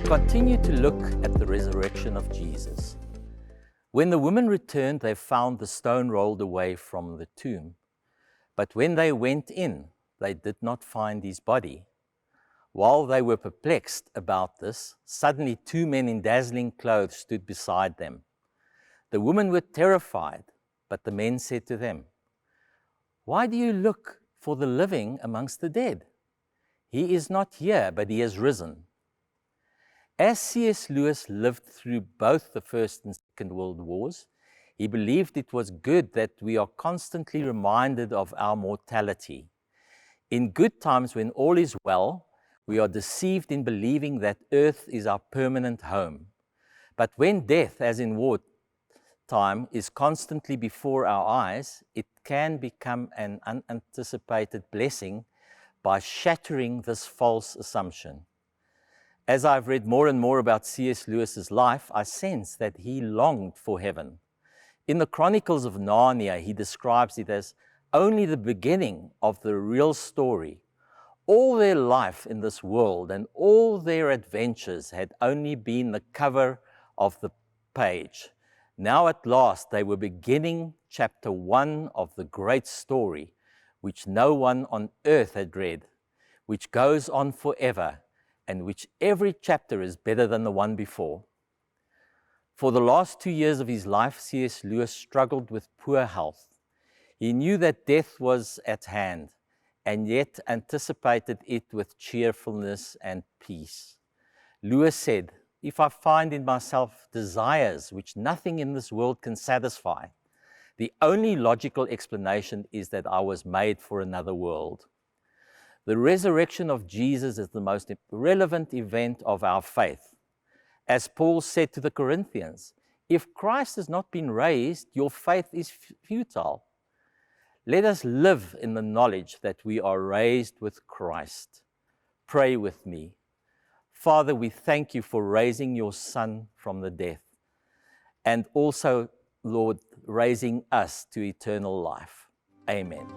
continue to look at the resurrection of Jesus. When the women returned, they found the stone rolled away from the tomb. But when they went in, they did not find his body. While they were perplexed about this, suddenly two men in dazzling clothes stood beside them. The women were terrified, but the men said to them, "Why do you look for the living amongst the dead? He is not here, but he has risen." As C.S. Lewis lived through both the First and Second World Wars, he believed it was good that we are constantly reminded of our mortality. In good times, when all is well, we are deceived in believing that earth is our permanent home. But when death, as in wartime, is constantly before our eyes, it can become an unanticipated blessing by shattering this false assumption. As I've read more and more about C.S. Lewis's life, I sense that he longed for heaven. In the Chronicles of Narnia, he describes it as only the beginning of the real story. All their life in this world and all their adventures had only been the cover of the page. Now at last they were beginning chapter 1 of the great story, which no one on earth had read, which goes on forever, and which every chapter is better than the one before. For the last 2 years of his life, C.S. Lewis struggled with poor health. He knew that death was at hand, and yet anticipated it with cheerfulness and peace. Lewis said, "If I find in myself desires which nothing in this world can satisfy, the only logical explanation is that I was made for another world." The resurrection of Jesus is the most relevant event of our faith. As Paul said to the Corinthians, "If Christ has not been raised, your faith is futile." Let us live in the knowledge that we are raised with Christ. Pray with me. Father, we thank you for raising your Son from the death, and also, Lord, raising us to eternal life. Amen.